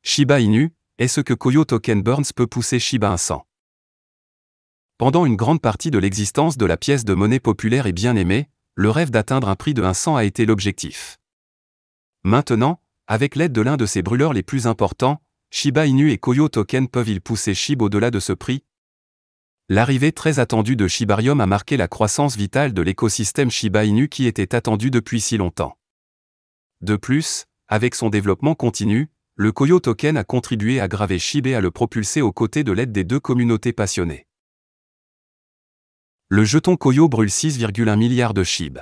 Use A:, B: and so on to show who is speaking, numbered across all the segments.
A: Shiba Inu, est-ce que Koyo Token Burns peut pousser Shiba 100? Pendant une grande partie de l'existence de la pièce de monnaie populaire et bien aimée, le rêve d'atteindre un prix de 100 a été l'objectif. Maintenant, avec l'aide de l'un de ses brûleurs les plus importants, Shiba Inu et Koyo Token peuvent-ils pousser SHIB au-delà de ce prix? L'arrivée très attendue de Shibarium a marqué la croissance vitale de l'écosystème Shiba Inu qui était attendu depuis si longtemps. De plus, avec son développement continu, le Koyo Token a contribué à graver SHIB et à le propulser aux côtés de l'aide des deux communautés passionnées. Le jeton Koyo brûle 6,1 milliards de SHIB.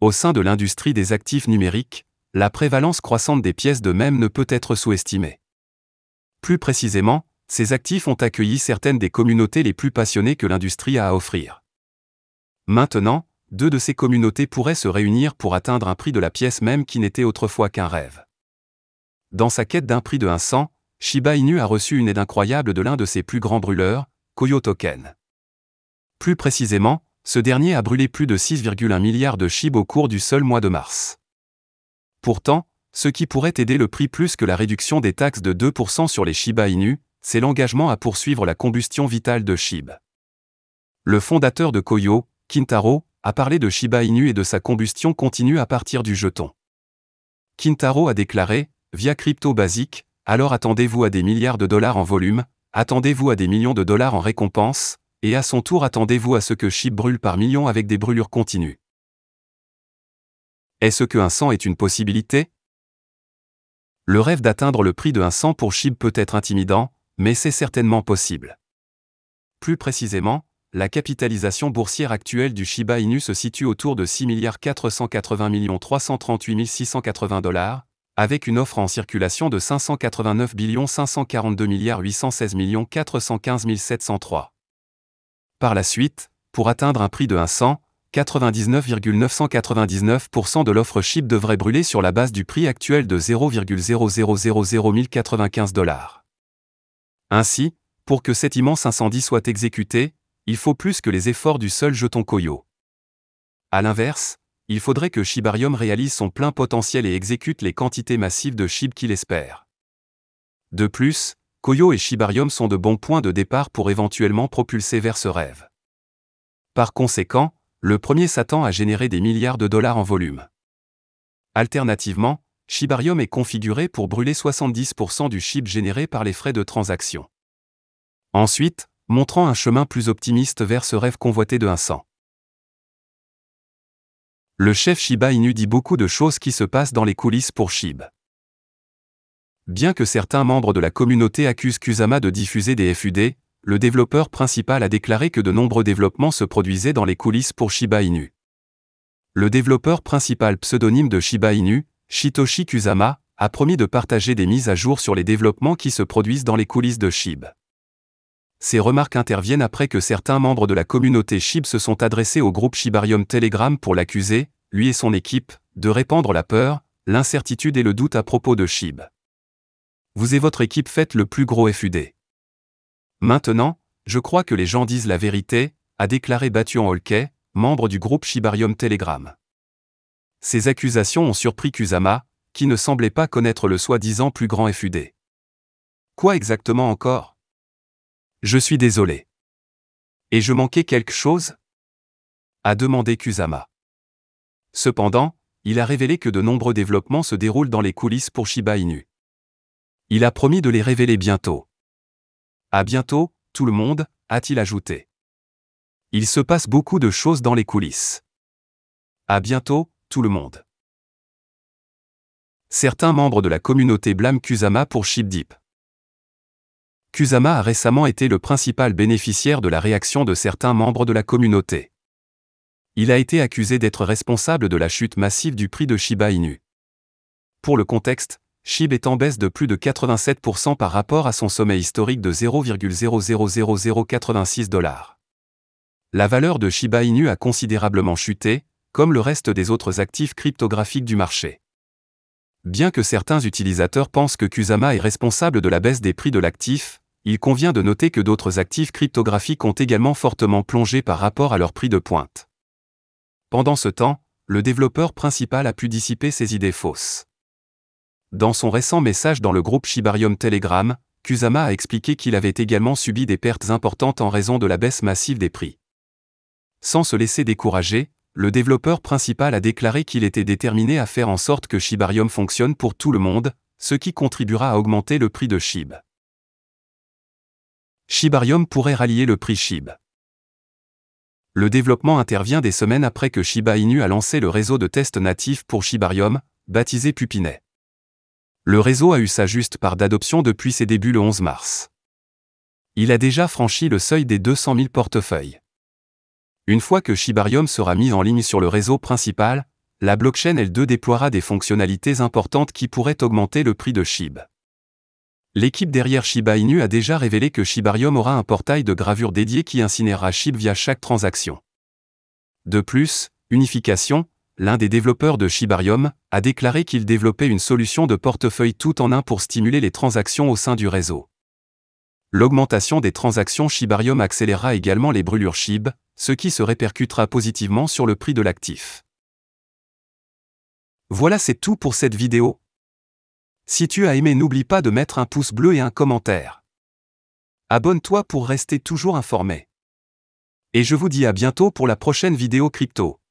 A: Au sein de l'industrie des actifs numériques, la prévalence croissante des pièces de mème ne peut être sous-estimée. Plus précisément, ces actifs ont accueilli certaines des communautés les plus passionnées que l'industrie a à offrir. Maintenant, deux de ces communautés pourraient se réunir pour atteindre un prix de la pièce même qui n'était autrefois qu'un rêve. Dans sa quête d'un prix de 100, Shiba Inu a reçu une aide incroyable de l'un de ses plus grands brûleurs, Koyo Token. Plus précisément, ce dernier a brûlé plus de 6,1 milliards de SHIB au cours du seul mois de mars. Pourtant, ce qui pourrait aider le prix plus que la réduction des taxes de 2% sur les Shiba Inu, c'est l'engagement à poursuivre la combustion vitale de SHIB. Le fondateur de Koyo, Kintaro, a parlé de Shiba Inu et de sa combustion continue à partir du jeton. Kintaro a déclaré, via Crypto Basic, alors attendez-vous à des milliards de dollars en volume, attendez-vous à des millions de dollars en récompense, et à son tour attendez-vous à ce que SHIB brûle par millions avec des brûlures continues. Est-ce que 100 est une possibilité? Le rêve d'atteindre le prix de 100 pour SHIB peut être intimidant, mais c'est certainement possible. Plus précisément, la capitalisation boursière actuelle du Shiba Inu se situe autour de 6 480 338 680 $, avec une offre en circulation de 589 542 816 415 703. Par la suite, pour atteindre un prix de 100, 99,999% de l'offre SHIB devrait brûler sur la base du prix actuel de 0,0000095 $. Ainsi, pour que cet immense incendie soit exécuté, il faut plus que les efforts du seul jeton Koyo. A l'inverse, il faudrait que Shibarium réalise son plein potentiel et exécute les quantités massives de SHIB qu'il espère. De plus, Koyo et Shibarium sont de bons points de départ pour éventuellement propulser vers ce rêve. Par conséquent, le premier s'attend à générer des milliards de dollars en volume. Alternativement, Shibarium est configuré pour brûler 70% du SHIB généré par les frais de transaction. Ensuite, montrant un chemin plus optimiste vers ce rêve convoité de 100. Le chef Shiba Inu dit beaucoup de choses qui se passent dans les coulisses pour SHIB. Bien que certains membres de la communauté accusent Kusama de diffuser des FUD, le développeur principal a déclaré que de nombreux développements se produisaient dans les coulisses pour Shiba Inu. Le développeur principal pseudonyme de Shiba Inu, Shitoshi Kusama, a promis de partager des mises à jour sur les développements qui se produisent dans les coulisses de SHIB. Ces remarques interviennent après que certains membres de la communauté SHIB se sont adressés au groupe Shibarium Telegram pour l'accuser, lui et son équipe, de répandre la peur, l'incertitude et le doute à propos de SHIB. Vous et votre équipe faites le plus gros FUD. Maintenant, je crois que les gens disent la vérité, a déclaré Bathuan Holkey, membre du groupe Shibarium Telegram. Ces accusations ont surpris Kusama, qui ne semblait pas connaître le soi-disant plus grand FUD. Quoi exactement encore? Je suis désolé. Et je manquais quelque chose? A demandé Kusama. Cependant, il a révélé que de nombreux développements se déroulent dans les coulisses pour Shiba Inu. Il a promis de les révéler bientôt. À bientôt, tout le monde, a-t-il ajouté. Il se passe beaucoup de choses dans les coulisses. À bientôt, tout le monde. Certains membres de la communauté blâment Kusama pour SHIB. Kusama a récemment été le principal bénéficiaire de la réaction de certains membres de la communauté. Il a été accusé d'être responsable de la chute massive du prix de Shiba Inu. Pour le contexte, SHIB est en baisse de plus de 87% par rapport à son sommet historique de 0,000086 $. La valeur de Shiba Inu a considérablement chuté, comme le reste des autres actifs cryptographiques du marché. Bien que certains utilisateurs pensent que Kusama est responsable de la baisse des prix de l'actif, il convient de noter que d'autres actifs cryptographiques ont également fortement plongé par rapport à leur prix de pointe. Pendant ce temps, le développeur principal a pu dissiper ses idées fausses. Dans son récent message dans le groupe Shibarium Telegram, Kusama a expliqué qu'il avait également subi des pertes importantes en raison de la baisse massive des prix. Sans se laisser décourager, le développeur principal a déclaré qu'il était déterminé à faire en sorte que Shibarium fonctionne pour tout le monde, ce qui contribuera à augmenter le prix de SHIB. Shibarium pourrait rallier le prix SHIB. Le développement intervient des semaines après que Shiba Inu a lancé le réseau de test natif pour Shibarium, baptisé Pupinet. Le réseau a eu sa juste part d'adoption depuis ses débuts le 11 mars. Il a déjà franchi le seuil des 200 000 portefeuilles. Une fois que Shibarium sera mis en ligne sur le réseau principal, la blockchain L2 déploiera des fonctionnalités importantes qui pourraient augmenter le prix de SHIB. L'équipe derrière Shiba Inu a déjà révélé que Shibarium aura un portail de gravure dédié qui incinérera SHIB via chaque transaction. De plus, Unification, l'un des développeurs de Shibarium, a déclaré qu'il développait une solution de portefeuille tout en un pour stimuler les transactions au sein du réseau. L'augmentation des transactions Shibarium accélérera également les brûlures SHIB, ce qui se répercutera positivement sur le prix de l'actif. Voilà, c'est tout pour cette vidéo. Si tu as aimé, n'oublie pas de mettre un pouce bleu et un commentaire. Abonne-toi pour rester toujours informé. Et je vous dis à bientôt pour la prochaine vidéo crypto.